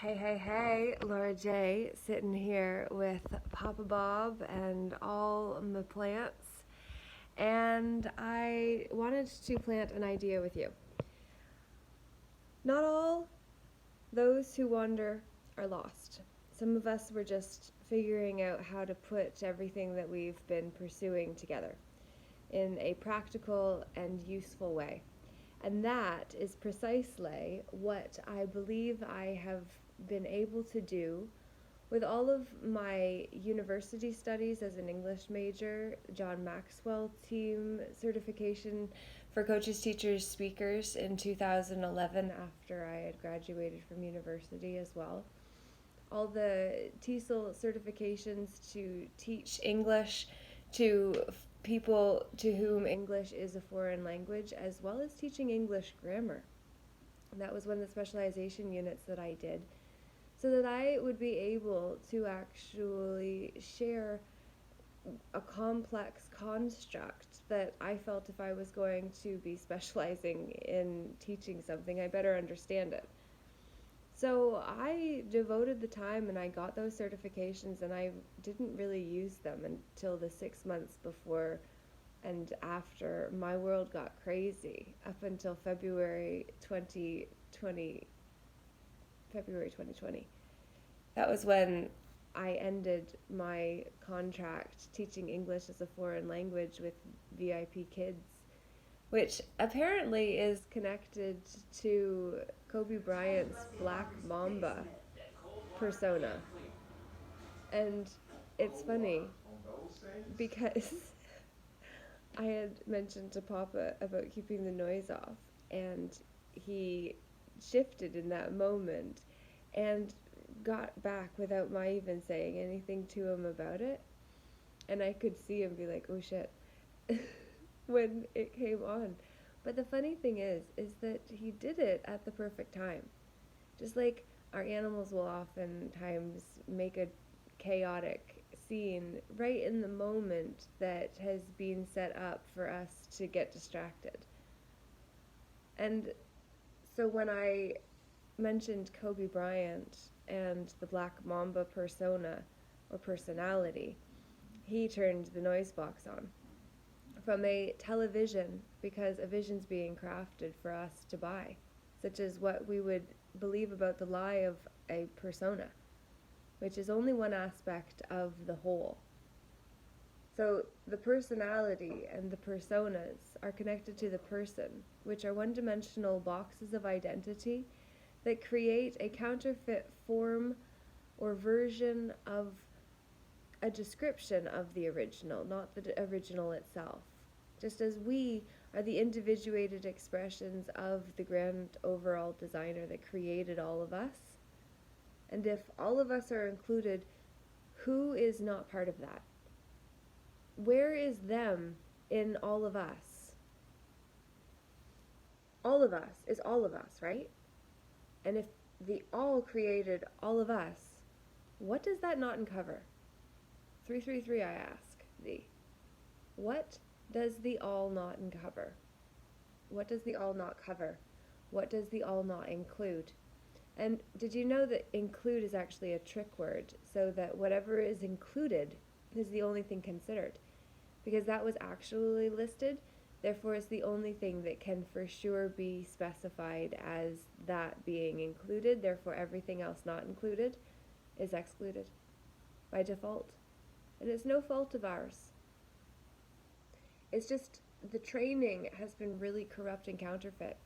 Hey, hey, hey, Laura J. sitting here with Papa Bob and all my plants. And I wanted to plant an idea with you. Not all those who wander are lost. Some of us were just figuring out how to put everything that we've been pursuing together in a practical and useful way. And that is precisely what I believe I have been able to do with all of my university studies as an English major, John Maxwell team certification for coaches, teachers, speakers in 2011 after I had graduated from university as well. All the TESOL certifications to teach English to people to whom English is a foreign language, as well as teaching English grammar. And that was one of the specialization units that I did, so that I would be able to actually share a complex construct that I felt if I was going to be specializing in teaching something, I better understand it. So I devoted the time and I got those certifications, and I didn't really use them until the 6 months before and after my world got crazy, up until February 2020. That was when I ended my contract teaching English as a foreign language with VIP Kids, which apparently is connected to Kobe Bryant's Black Mamba persona. And it's funny because I had mentioned to Papa about keeping the noise off, and he shifted in that moment and got back without my even saying anything to him about it. And I could see him be like, oh shit, when it came on. But the funny thing is that he did it at the perfect time. Just like our animals will oftentimes make a chaotic scene right in the moment that has been set up for us to get distracted. And so when I mentioned Kobe Bryant and the Black Mamba persona or personality, he turned the noise box on from a television, because a vision's being crafted for us to buy, such as what we would believe about the lie of a persona, which is only one aspect of the whole. So the personality and the personas are connected to the person, which are one-dimensional boxes of identity that create a counterfeit form or version of a description of the original, not the original itself. Just as we are the individuated expressions of the grand overall designer that created all of us. And if all of us are included, who is not part of that? Where is them in all of us? All of us is all of us, right? And if the all created all of us, what does that not uncover? 333, I ask thee. What does the all not uncover? What does the all not cover? What does the all not include? And did you know that include is actually a trick word, so that whatever is included is the only thing considered? Because that was actually listed, therefore it's the only thing that can for sure be specified as that being included, therefore everything else not included is excluded by default. And it's no fault of ours. It's just the training has been really corrupt and counterfeit.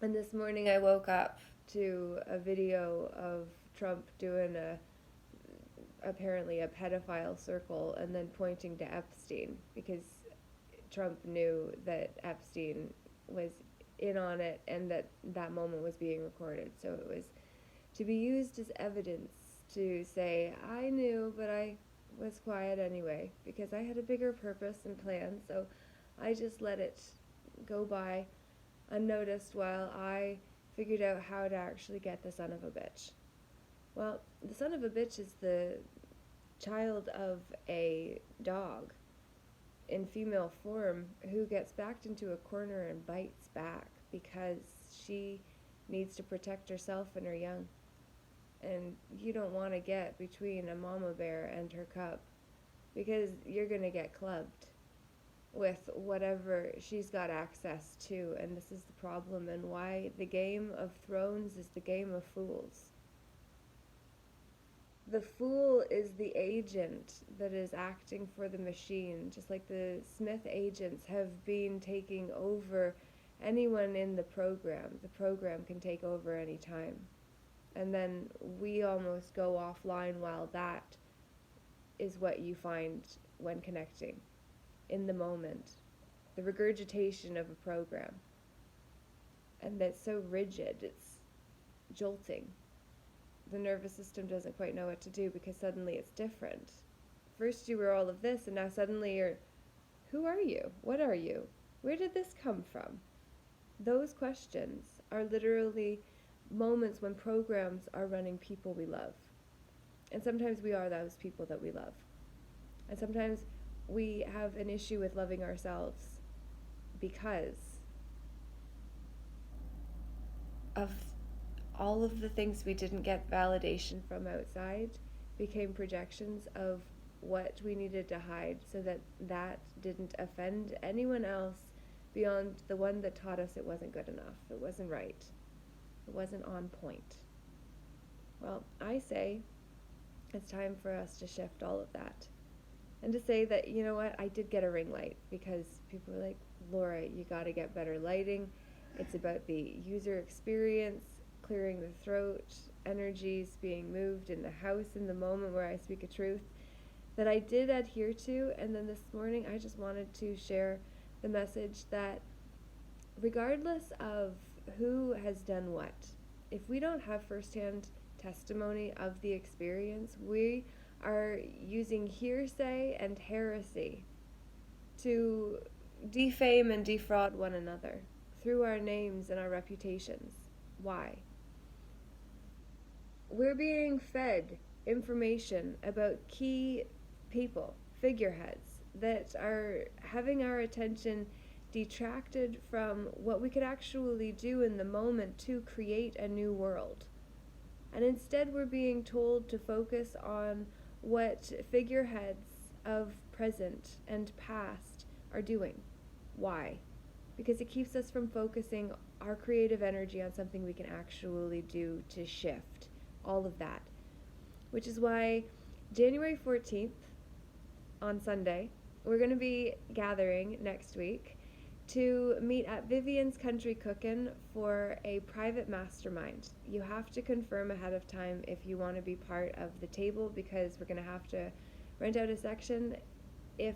And this morning I woke up to a video of Trump doing apparently a pedophile circle and then pointing to Epstein, because Trump knew that Epstein was in on it and that that moment was being recorded. So it was to be used as evidence to say, I knew, but I was quiet anyway because I had a bigger purpose and plan, so I just let it go by unnoticed while I figured out how to actually get the son of a bitch. Well, the son of a bitch is the child of a dog in female form who gets backed into a corner and bites back because she needs to protect herself and her young. and you don't want to get between a mama bear and her cub, because you're going to get clubbed with whatever she's got access to. And this is the problem, and why the Game of Thrones is the game of fools. The fool is the agent that is acting for the machine, just like the Smith agents have been taking over anyone in the program. The program can take over any time. And then we almost go offline while that is what you find when connecting in the moment. The regurgitation of a program. And that's so rigid, it's jolting. The nervous system doesn't quite know what to do because suddenly it's different. First you were all of this, and now suddenly you're, who are you? What are you? Where did this come from? Those questions are literally moments when programs are running people we love. And sometimes we are those people that we love. And sometimes we have an issue with loving ourselves because of all of the things we didn't get validation from outside became projections of what we needed to hide, so that that didn't offend anyone else beyond the one that taught us it wasn't good enough, it wasn't right, it wasn't on point. Well, I say it's time for us to shift all of that. And to say that, you know what, I did get a ring light because people were like, Laura, you got to get better lighting. It's about the user experience, clearing the throat, energies being moved in the house in the moment where I speak a truth that I did adhere to. And then this morning I just wanted to share the message that regardless of who has done what, if we don't have firsthand testimony of the experience, we are using hearsay and heresy to defame and defraud one another through our names and our reputations. Why? We're being fed information about key people, figureheads, that are having our attention detracted from what we could actually do in the moment to create a new world. And instead we're being told to focus on what figureheads of present and past are doing. Why? Because it keeps us from focusing our creative energy on something we can actually do to shift all of that. Which is why January 14th, on Sunday, we're going to be gathering next week to meet at Vivian's Country Cookin' for a private mastermind. You have to confirm ahead of time if you want to be part of the table, because we're going to have to rent out a section if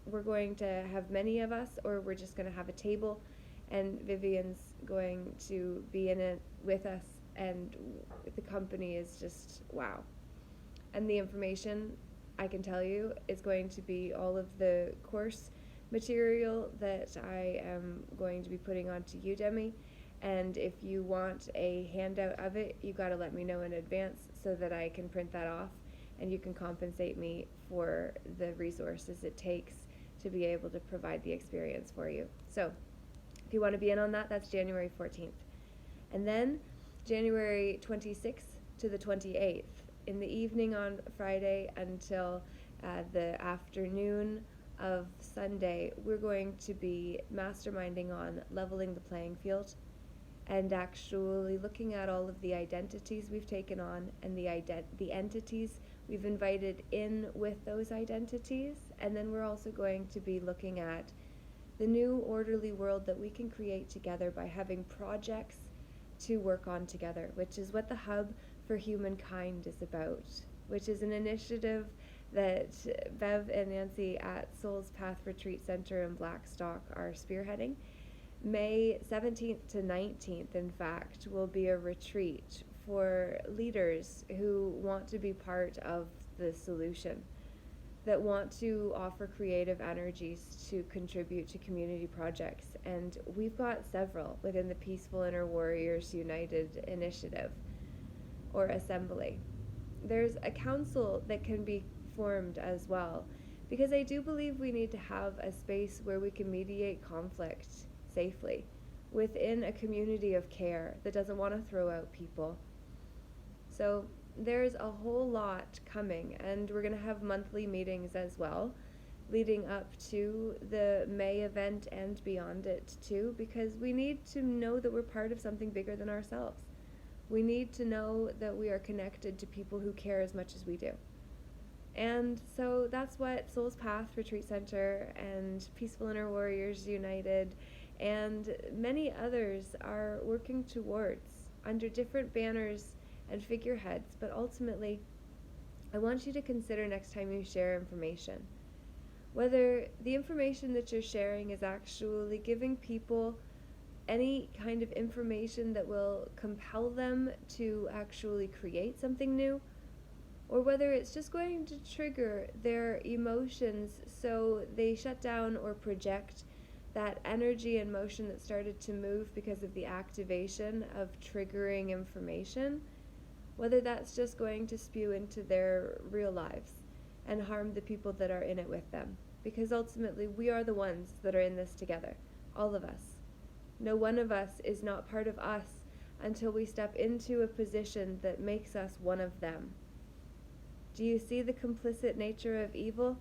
we're going to have many of us, or we're just going to have a table, and Vivian's going to be in it with us, and the company is just wow. And the information, I can tell you, is going to be all of the course material that I am going to be putting onto Udemy. And if you want a handout of it, you got to let me know in advance so that I can print that off, and you can compensate me for the resources it takes to be able to provide the experience for you. So if you want to be in on that, that's January 14th. And then January 26th to the 28th, in the evening on Friday until the afternoon of Sunday, we're going to be masterminding on leveling the playing field and actually looking at all of the identities we've taken on and the entities we've invited in with those identities. And then we're also going to be looking at the new orderly world that we can create together by having projects to work on together, which is what the Hub for Humankind is about, which is an initiative that Bev and Nancy at Souls Path Retreat Center in Blackstock are spearheading. May 17th to 19th, in fact, will be a retreat for leaders who want to be part of the solution, that want to offer creative energies to contribute to community projects. And we've got several within the Peaceful Inner Warriors United initiative or assembly. There's a council that can be formed as well, because I do believe we need to have a space where we can mediate conflict safely within a community of care that doesn't want to throw out people. So there's a whole lot coming, and we're going to have monthly meetings as well, leading up to the May event and beyond it too, because we need to know that we're part of something bigger than ourselves. We need to know that we are connected to people who care as much as we do. And so that's what Soul's Path Retreat Center and Peaceful Inner Warriors United and many others are working towards under different banners and figureheads. But ultimately, I want you to consider next time you share information whether the information that you're sharing is actually giving people any kind of information that will compel them to actually create something new, or whether it's just going to trigger their emotions so they shut down or project that energy and motion that started to move because of the activation of triggering information, whether that's just going to spew into their real lives and harm the people that are in it with them. Because ultimately, we are the ones that are in this together, all of us. No one of us is not part of us until we step into a position that makes us one of them. Do you see the complicit nature of evil?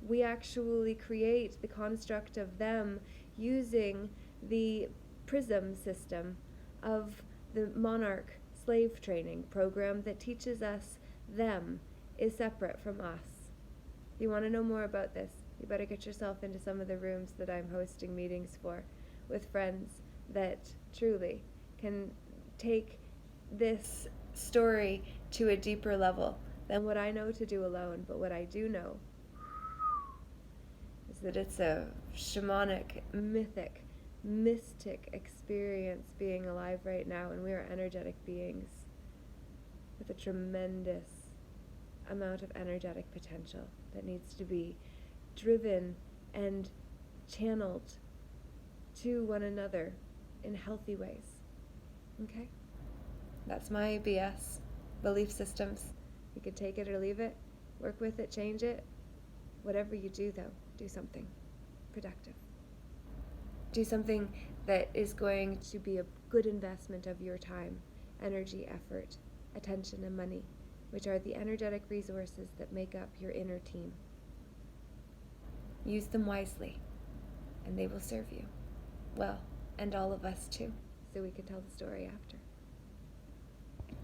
We actually create the construct of them using the PRISM system of the monarch slave training program that teaches us them is separate from us. If you want to know more about this, you better get yourself into some of the rooms that I'm hosting meetings for with friends that truly can take this story to a deeper level than what I know to do alone. But what I do know is that it's a shamanic, mythic, mystic experience being alive right now, and we are energetic beings with a tremendous amount of energetic potential that needs to be driven and channeled to one another in healthy ways. Okay? That's my BS. Belief systems. You can take it or leave it, work with it, change it. Whatever you do, though, do something productive. Do something that is going to be a good investment of your time, energy, effort, attention, and money, which are the energetic resources that make up your inner team. Use them wisely, and they will serve you well, and all of us too, so we can tell the story after.